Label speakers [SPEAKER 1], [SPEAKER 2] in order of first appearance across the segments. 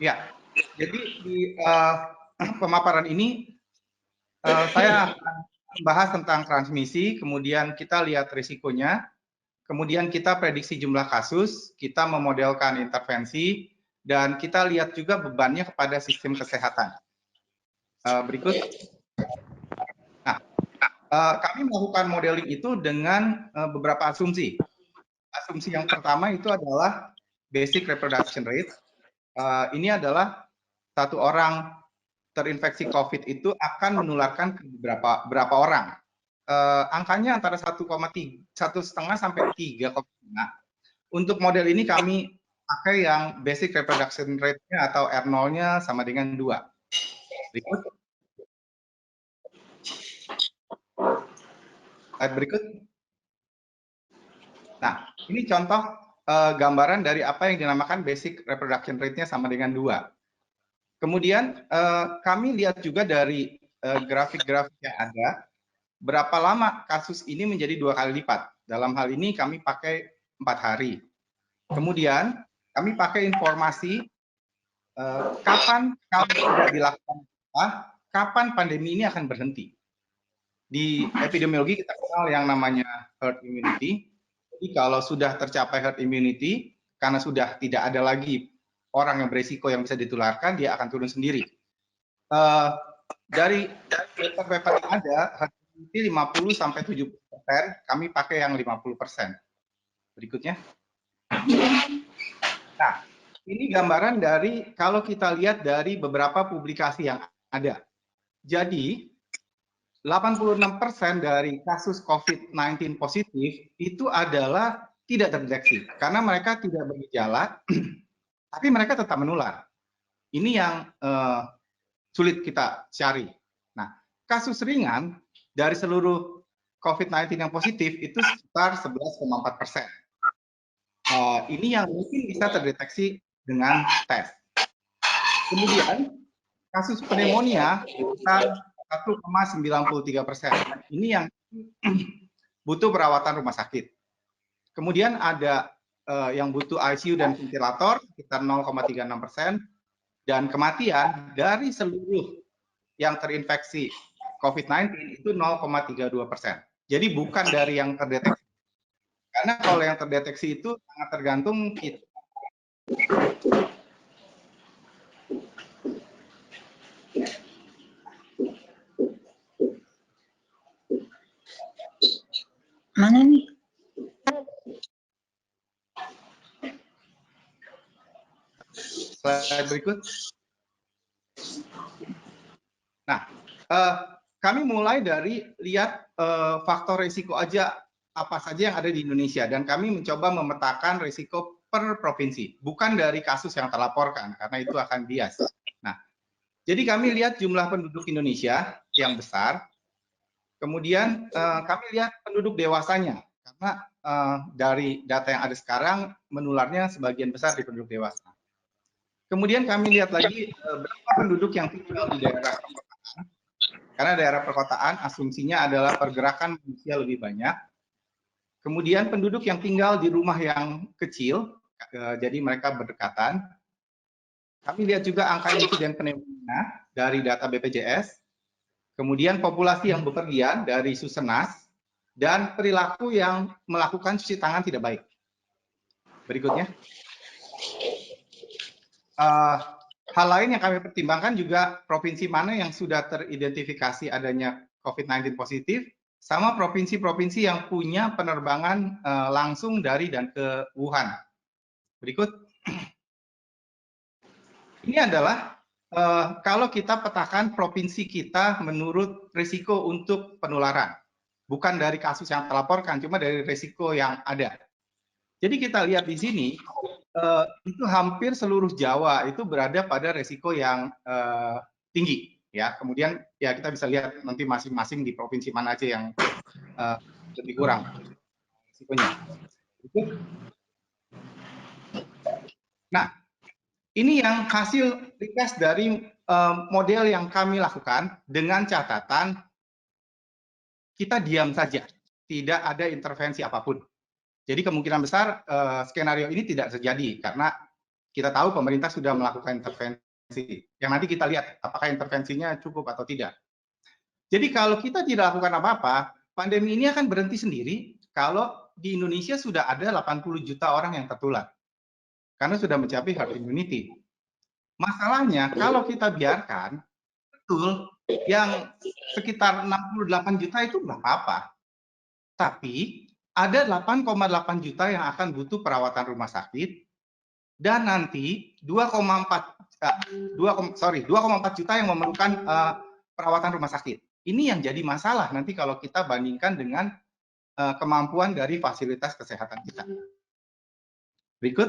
[SPEAKER 1] Ya, jadi di pemaparan ini saya akan membahas tentang transmisi, kemudian kita lihat risikonya, kemudian kita prediksi jumlah kasus, kita memodelkan intervensi, dan kita lihat juga bebannya kepada sistem kesehatan. Berikut. Nah, kami melakukan modeling itu dengan beberapa asumsi. Asumsi yang pertama itu adalah basic reproduction rate. Ini adalah satu orang terinfeksi COVID itu akan menularkan ke berapa orang. Angkanya antara 1,5 sampai 3,5. Untuk model ini kami pakai yang basic reproduction rate-nya atau R0-nya sama dengan 2. Berikut. Slide berikut. Nah, ini contoh gambaran dari apa yang dinamakan basic reproduction rate-nya sama dengan 2. Kemudian kami lihat juga dari grafik-grafik yang ada, berapa lama kasus ini menjadi 2 kali lipat. Dalam hal ini kami pakai 4 hari. Kemudian kami pakai informasi kapan kalau tidak dilakukan kapan pandemi ini akan berhenti. Di epidemiologi kita kenal yang namanya herd immunity. Jadi kalau sudah tercapai herd immunity, karena sudah tidak ada lagi orang yang berisiko yang bisa ditularkan, dia akan turun sendiri. Dari paper-paper yang ada, herd immunity 50 sampai 70%, kami pakai yang 50%. Berikutnya. Nah, ini gambaran dari kalau kita lihat dari beberapa publikasi yang ada. Jadi 86% dari kasus COVID-19 positif itu adalah tidak terdeteksi karena mereka tidak bergejala, tapi mereka tetap menular. Ini yang sulit kita cari. Nah, kasus ringan dari seluruh COVID-19 yang positif itu sekitar 11,4%. Ini yang mungkin bisa terdeteksi dengan tes. Kemudian kasus pneumonia sekitar 1,93%. Ini yang butuh perawatan rumah sakit. Kemudian ada yang butuh ICU dan ventilator sekitar 0,36%, dan kematian dari seluruh yang terinfeksi COVID-19 itu 0,32%. Jadi bukan dari yang terdeteksi. Karena kalau yang terdeteksi itu sangat tergantung kita.
[SPEAKER 2] Mana nih?
[SPEAKER 1] Slide berikut. Nah, kami mulai dari lihat faktor risiko aja apa saja yang ada di Indonesia, dan kami mencoba memetakan risiko per provinsi, bukan dari kasus yang terlaporkan, karena itu akan bias. Nah, jadi kami lihat jumlah penduduk Indonesia yang besar, kemudian kami lihat penduduk dewasanya, karena dari data yang ada sekarang menularnya sebagian besar di penduduk dewasa. Kemudian kami lihat lagi berapa penduduk yang tinggal di daerah perkotaan, karena daerah perkotaan asumsinya adalah pergerakan manusia lebih banyak. Kemudian penduduk yang tinggal di rumah yang kecil, jadi mereka berdekatan. Kami lihat juga angka insiden pneumonia dari data BPJS, kemudian populasi yang bepergian dari Susenas, dan perilaku yang melakukan cuci tangan tidak baik. Berikutnya. Hal lain yang kami pertimbangkan juga provinsi mana yang sudah teridentifikasi adanya COVID-19 positif, sama provinsi-provinsi yang punya penerbangan langsung dari dan ke Wuhan. Berikut. Ini adalah kalau kita petakan provinsi kita menurut risiko untuk penularan. Bukan dari kasus yang terlaporkan, cuma dari risiko yang ada. Jadi kita lihat di sini, itu hampir seluruh Jawa itu berada pada risiko yang tinggi. Ya, kemudian ya kita bisa lihat nanti masing-masing di provinsi mana aja yang lebih kurang risikonya. Nah, ini yang hasil request dari model yang kami lakukan dengan catatan kita diam saja, tidak ada intervensi apapun. Jadi kemungkinan besar skenario ini tidak terjadi karena Kita tahu pemerintah sudah melakukan intervensi. Yang nanti kita lihat apakah intervensinya cukup atau tidak. Jadi kalau kita tidak lakukan apa-apa, pandemi ini akan berhenti sendiri kalau di Indonesia sudah ada 80 juta orang yang tertular. Karena sudah mencapai herd immunity. Masalahnya kalau kita biarkan, betul, yang sekitar 68 juta itu nggak apa-apa. Tapi ada 8,8 juta yang akan butuh perawatan rumah sakit, dan nanti 2,4 juta yang memerlukan perawatan rumah sakit. Ini yang jadi masalah nanti kalau kita bandingkan dengan kemampuan dari fasilitas kesehatan kita. Berikut.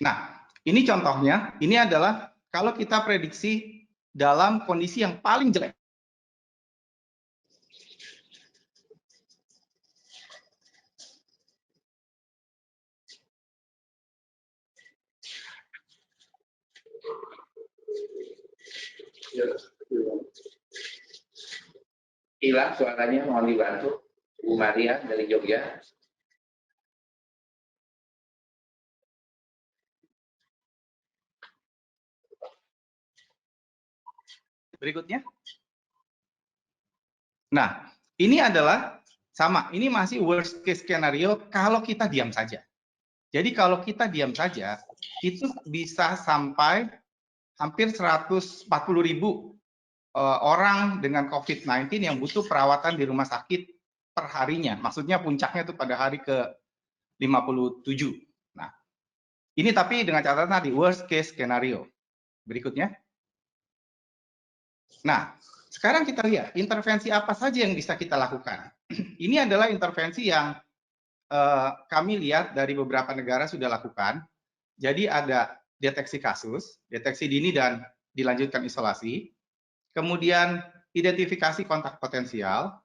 [SPEAKER 1] Nah, ini contohnya, ini adalah kalau kita prediksi dalam kondisi yang paling jelek.
[SPEAKER 2] Hilang suaranya, mohon dibantu. Bu Maria dari Jogja.
[SPEAKER 1] Berikutnya. Nah, ini adalah sama, ini masih worst case scenario kalau kita diam saja. Jadi kalau kita diam saja, itu bisa sampai hampir 140.000 orang dengan COVID-19 yang butuh perawatan di rumah sakit per harinya. Maksudnya puncaknya itu pada hari ke-57. Nah, ini tapi dengan catatan tadi, worst case scenario. Berikutnya. Nah, sekarang kita lihat intervensi apa saja yang bisa kita lakukan. Ini adalah intervensi yang kami lihat dari beberapa negara sudah lakukan. Jadi ada deteksi kasus, deteksi dini dan dilanjutkan isolasi, kemudian identifikasi kontak potensial,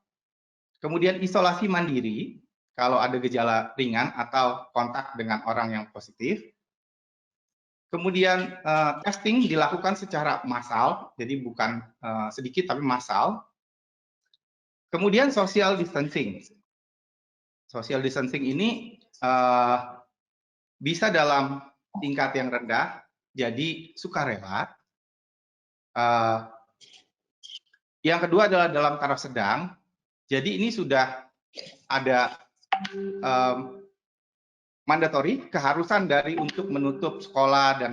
[SPEAKER 1] kemudian isolasi mandiri kalau ada gejala ringan atau kontak dengan orang yang positif, kemudian testing dilakukan secara massal, jadi bukan sedikit tapi massal, kemudian social distancing. Social distancing ini bisa dalam tingkat yang rendah, jadi sukarela. Yang kedua adalah dalam taraf sedang, jadi ini sudah ada mandatory, keharusan dari untuk menutup sekolah dan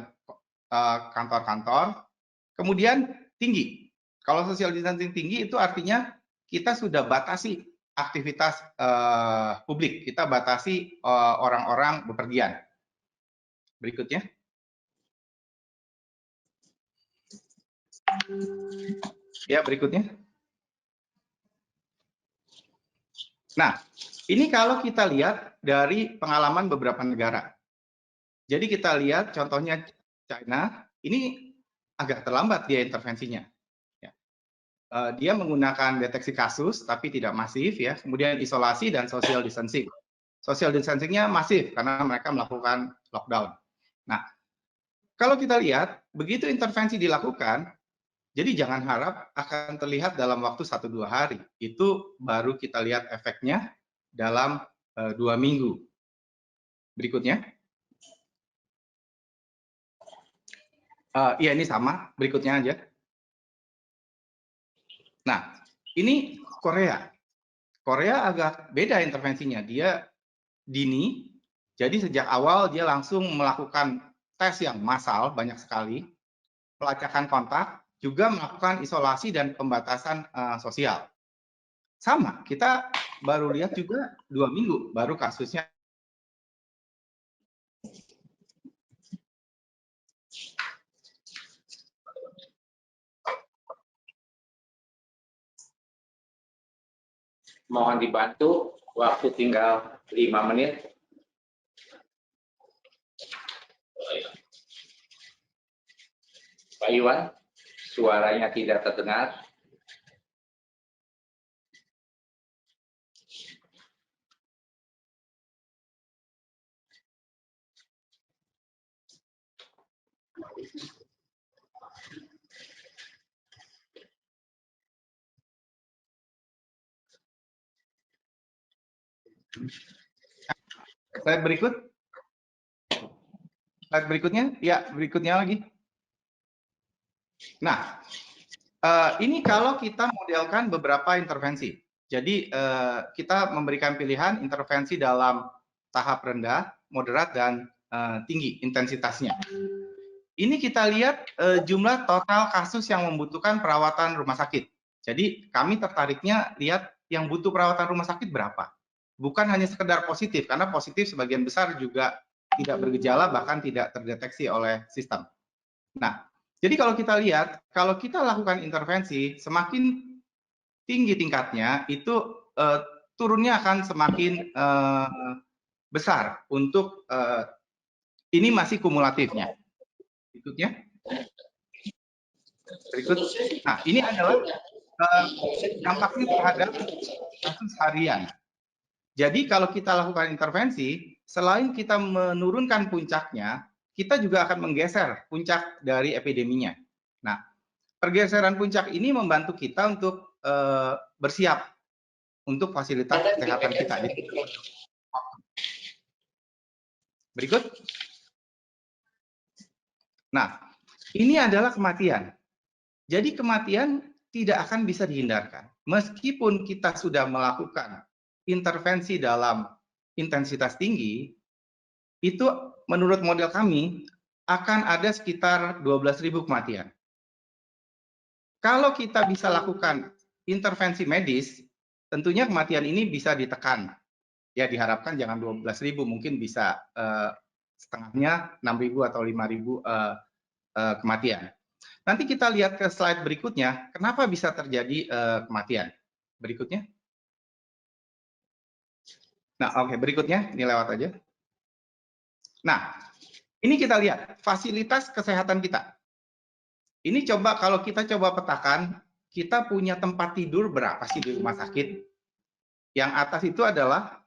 [SPEAKER 1] kantor-kantor. Kemudian tinggi, kalau social distancing tinggi itu artinya kita sudah batasi aktivitas publik, kita batasi orang-orang bepergian. Berikutnya. Ya, berikutnya. Nah, ini kalau kita lihat dari pengalaman beberapa negara. Jadi kita lihat contohnya China, ini agak terlambat dia intervensinya. Ya. Dia menggunakan deteksi kasus, tapi tidak masif, ya. Kemudian isolasi dan social distancing. Social distancing-nya masif karena mereka melakukan lockdown. Nah, kalau kita lihat, begitu intervensi dilakukan, jadi jangan harap akan terlihat dalam waktu 1-2 hari. Itu baru kita lihat efeknya dalam 2 minggu. Berikutnya. Iya, ini sama. Berikutnya aja. Nah, ini Korea. Korea agak beda intervensinya. Dia dini, jadi sejak awal dia langsung melakukan tes yang massal, banyak sekali, pelacakan kontak, juga melakukan isolasi dan pembatasan sosial. Sama, kita baru lihat juga 2 minggu, baru kasusnya.
[SPEAKER 2] Mohon dibantu, waktu tinggal 5 menit. Pak Iwan, suaranya tidak terdengar.
[SPEAKER 1] Slide berikut. Slide berikutnya, ya berikutnya lagi. Nah, ini kalau kita modelkan beberapa intervensi. Jadi kita memberikan pilihan intervensi dalam tahap rendah, moderat, dan tinggi intensitasnya. Ini kita lihat jumlah total kasus yang membutuhkan perawatan rumah sakit. Jadi kami tertariknya lihat yang butuh perawatan rumah sakit berapa. Bukan hanya sekedar positif, karena positif sebagian besar juga tidak bergejala, bahkan tidak terdeteksi oleh sistem. Nah, jadi kalau kita lihat, kalau kita lakukan intervensi, semakin tinggi tingkatnya, itu turunnya akan semakin besar untuk ini masih kumulatifnya. Berikutnya. Berikut. Nah, ini adalah dampaknya terhadap kasus harian. Jadi kalau kita lakukan intervensi, selain kita menurunkan puncaknya, kita juga akan menggeser puncak dari epideminya. Nah, pergeseran puncak ini membantu kita untuk bersiap untuk fasilitas kesehatan kita. Berikut. Nah, ini adalah kematian. Jadi kematian tidak akan bisa dihindarkan. Meskipun kita sudah melakukan intervensi dalam intensitas tinggi, itu menurut model kami akan ada sekitar 12.000 kematian. Kalau kita bisa lakukan intervensi medis, tentunya kematian ini bisa ditekan. Ya diharapkan jangan 12.000, mungkin bisa setengahnya 6.000 atau 5.000 kematian. Nanti kita lihat ke slide berikutnya, kenapa bisa terjadi kematian. Berikutnya. Nah, oke, berikutnya, ini lewat aja. Nah, ini kita lihat fasilitas kesehatan kita. Ini coba kalau kita coba petakan, kita punya tempat tidur berapa sih di rumah sakit? Yang atas itu adalah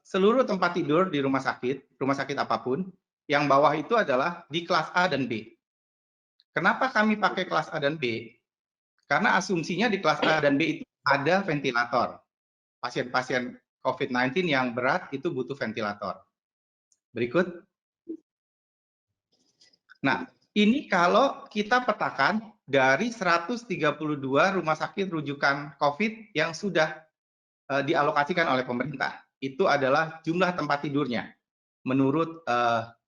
[SPEAKER 1] seluruh tempat tidur di rumah sakit apapun. Yang bawah itu adalah di kelas A dan B. Kenapa kami pakai kelas A dan B? Karena asumsinya di kelas A dan B itu ada ventilator. Pasien-pasien COVID-19 yang berat itu butuh ventilator. Berikut. Nah, ini kalau kita petakan dari 132 rumah sakit rujukan COVID yang sudah dialokasikan oleh pemerintah. Itu adalah jumlah tempat tidurnya menurut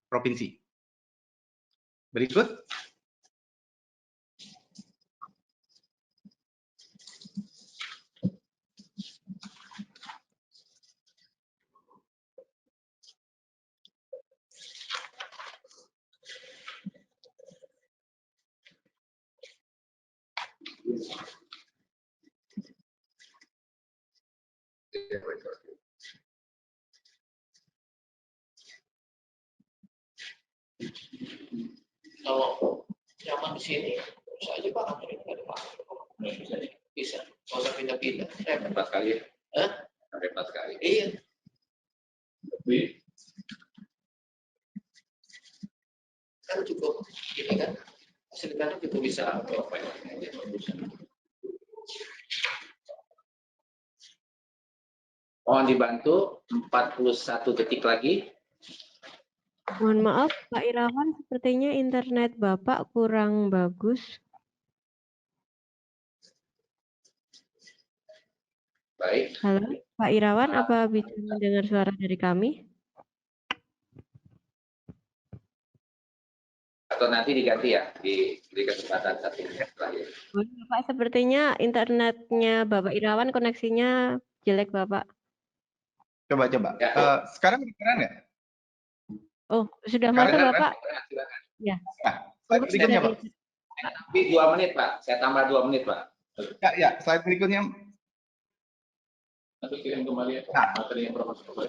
[SPEAKER 1] provinsi. Berikut.
[SPEAKER 2] Kalau nyaman di sini, bisa aja Pak, ini nggak ada Pak. Bisa, nggak usah pindah-pindah. Repot kali ya? Hah? Repot kali. Iya. Tapi kan cukup, ini kan, fasilitasnya juga bisa profile. Mohon dibantu, 41 detik lagi.
[SPEAKER 3] Mohon maaf, Pak Irawan, sepertinya internet Bapak kurang bagus.
[SPEAKER 2] Baik.
[SPEAKER 3] Halo, Pak Irawan, apa bisa mendengar suara dari kami?
[SPEAKER 2] Atau nanti diganti ya, di kesempatan satu menit terakhir.
[SPEAKER 3] Bapak, sepertinya internetnya Bapak Irawan koneksinya jelek, Bapak.
[SPEAKER 1] Coba. Ya. Sekarang kedengeran ya?
[SPEAKER 3] Oh, sudah masuk, Bapak?
[SPEAKER 2] Silakan.
[SPEAKER 3] Ya.
[SPEAKER 1] Nah, slide berikutnya, Pak.
[SPEAKER 2] Tapi 2 menit, Pak. Saya tambah 2 menit, Pak.
[SPEAKER 1] Ya, slide berikutnya.
[SPEAKER 2] Nanti kirim kembali materi yang profesional.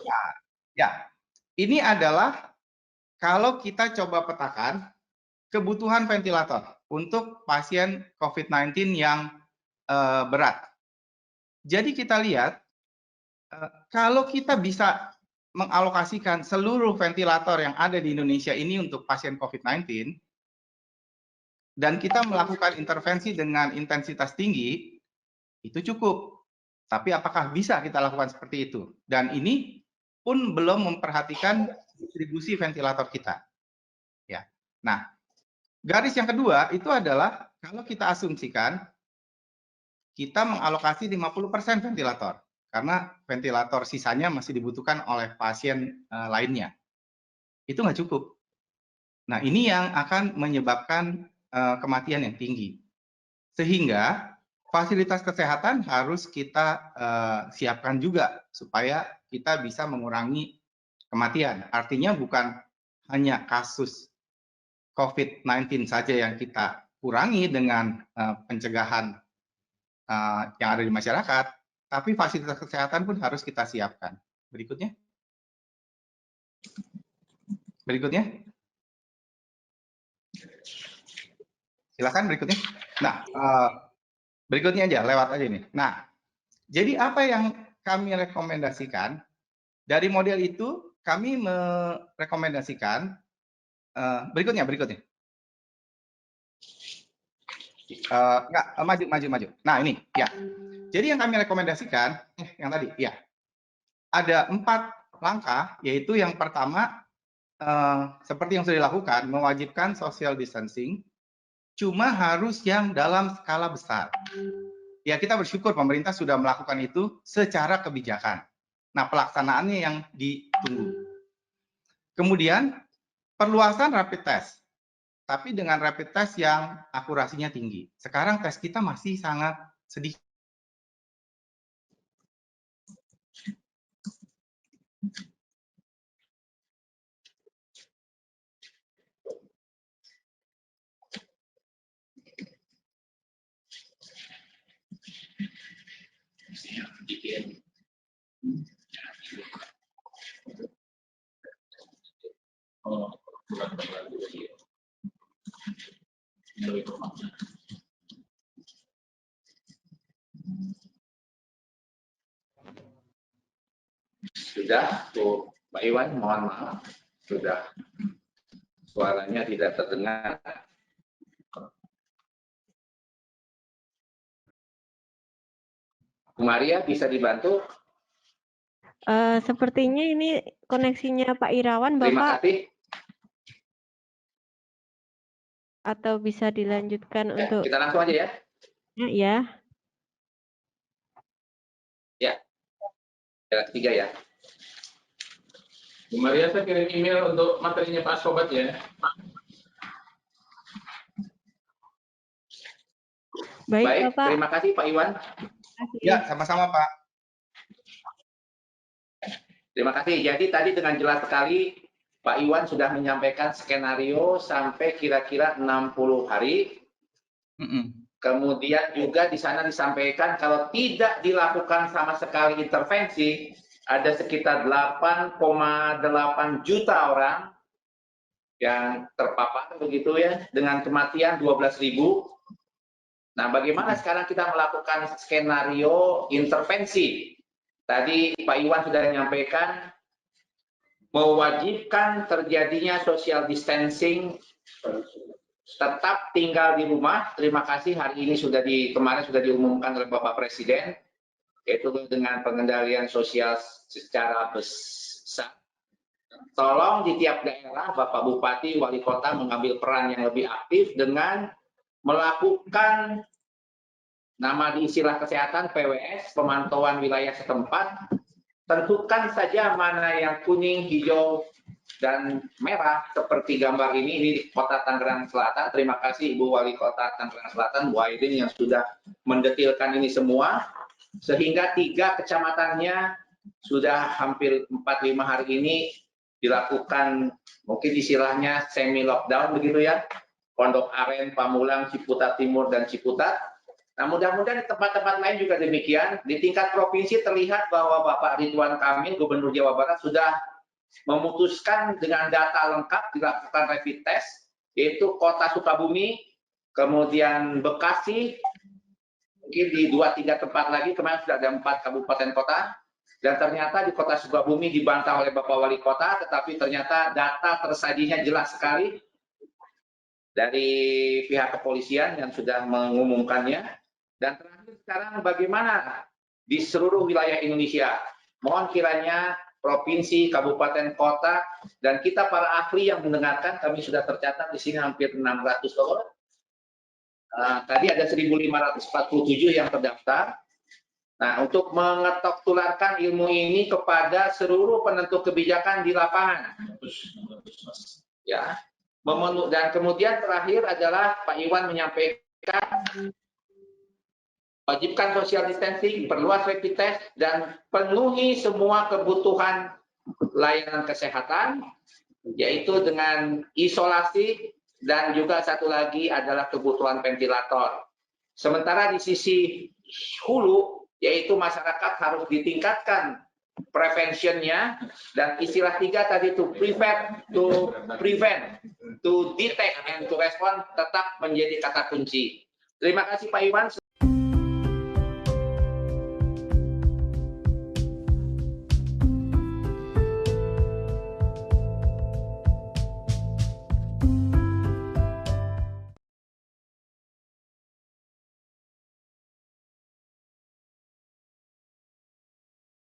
[SPEAKER 1] Ya, ini adalah kalau kita coba petakan kebutuhan ventilator untuk pasien COVID-19 yang berat. Jadi kita lihat, kalau kita bisa mengalokasikan seluruh ventilator yang ada di Indonesia ini untuk pasien COVID-19, dan kita melakukan intervensi dengan intensitas tinggi, itu cukup. Tapi apakah bisa kita lakukan seperti itu? Dan ini pun belum memperhatikan distribusi ventilator kita. Nah, garis yang kedua itu adalah kalau kita asumsikan kita mengalokasi 50% ventilator karena ventilator sisanya masih dibutuhkan oleh pasien lainnya. Itu nggak cukup. Nah, ini yang akan menyebabkan kematian yang tinggi. Sehingga fasilitas kesehatan harus kita siapkan juga supaya kita bisa mengurangi kematian. Artinya bukan hanya kasus COVID-19 saja yang kita kurangi dengan pencegahan yang ada di masyarakat, tapi fasilitas kesehatan pun harus kita siapkan. Berikutnya. Berikutnya. Silakan berikutnya. Nah, berikutnya aja, lewat aja ini. Nah, jadi apa yang kami rekomendasikan, dari model itu kami merekomendasikan, berikutnya. Enggak, maju. Nah, ini, ya. Jadi yang kami rekomendasikan, yang tadi, ya. Ada 4 langkah, yaitu yang pertama, seperti yang sudah dilakukan, mewajibkan social distancing, cuma harus yang dalam skala besar. Ya, kita bersyukur pemerintah sudah melakukan itu secara kebijakan. Nah, pelaksanaannya yang ditunggu. Kemudian, perluasan rapid test. Tapi dengan rapid test yang akurasinya tinggi. Sekarang tes kita masih sangat sedikit.
[SPEAKER 2] Sudah, Bu Mbak Iwan, mohon maaf. Sudah. Suaranya tidak terdengar. Bu Maria, bisa dibantu?
[SPEAKER 3] Sepertinya ini koneksinya Pak Irawan,
[SPEAKER 2] Terima
[SPEAKER 3] Bapak,
[SPEAKER 2] kasih.
[SPEAKER 3] atau bisa dilanjutkan untuk
[SPEAKER 2] Kita langsung aja ya.
[SPEAKER 3] ya.
[SPEAKER 2] Ya. Yang ketiga ya.
[SPEAKER 4] Bu Maria, saya kirim email untuk materinya Pak Sobat ya.
[SPEAKER 3] Baik, Bapak.
[SPEAKER 2] Terima kasih Pak Iwan.
[SPEAKER 1] Ya, sama-sama Pak.
[SPEAKER 2] Terima kasih. Jadi tadi dengan jelas sekali Pak Iwan sudah menyampaikan skenario sampai kira-kira 60 hari. Kemudian juga di sana disampaikan kalau tidak dilakukan sama sekali intervensi, ada sekitar 8,8 juta orang yang terpapar begitu ya, dengan kematian 12.000. Nah, bagaimana sekarang kita melakukan skenario intervensi? Tadi Pak Iwan sudah menyampaikan mewajibkan terjadinya social distancing, tetap tinggal di rumah. Terima kasih hari ini kemarin sudah diumumkan oleh Bapak Presiden, yaitu dengan pengendalian sosial secara besar. Tolong di tiap daerah Bapak Bupati, Wali Kota mengambil peran yang lebih aktif dengan melakukan nama di istilah kesehatan PWS, pemantauan wilayah setempat. Tentukan saja mana yang kuning, hijau, dan merah seperti gambar ini di Kota Tangerang Selatan. Terima kasih Ibu Wali Kota Tangerang Selatan, Bu Aidin, yang sudah mendetilkan ini semua. Sehingga 3 kecamatannya sudah hampir 4-5 hari ini dilakukan mungkin istilahnya semi lockdown begitu ya. Pondok Aren, Pamulang, Ciputat Timur, dan Ciputat. Nah, mudah-mudahan di tempat-tempat lain juga demikian. Di tingkat provinsi terlihat bahwa Bapak Ridwan Kamil, Gubernur Jawa Barat, sudah memutuskan dengan data lengkap dilakukan rapid test, yaitu Kota Sukabumi, kemudian Bekasi, mungkin di 2-3 tempat lagi, kemarin sudah ada 4 kabupaten kota, dan ternyata di Kota Sukabumi dibantah oleh Bapak Wali Kota, tetapi ternyata data tersajinya jelas sekali dari pihak kepolisian yang sudah mengumumkannya. Dan terakhir sekarang bagaimana di seluruh wilayah Indonesia? Mohon kiranya provinsi, kabupaten, kota, dan kita para ahli yang mendengarkan, kami sudah tercatat di sini hampir 600 orang. Tadi ada 1.547 yang terdaftar. Nah, untuk mengetok tularkan ilmu ini kepada seluruh penentu kebijakan di lapangan. Ya. Dan kemudian terakhir adalah Pak Iwan menyampaikan wajibkan social distancing, perluas rapid test, dan penuhi semua kebutuhan layanan kesehatan, yaitu dengan isolasi, dan juga satu lagi adalah kebutuhan ventilator. Sementara di sisi hulu, yaitu masyarakat harus ditingkatkan preventionnya, dan istilah 3 tadi to prevent, to detect, and to respond tetap menjadi kata kunci. Terima kasih Pak Iwan.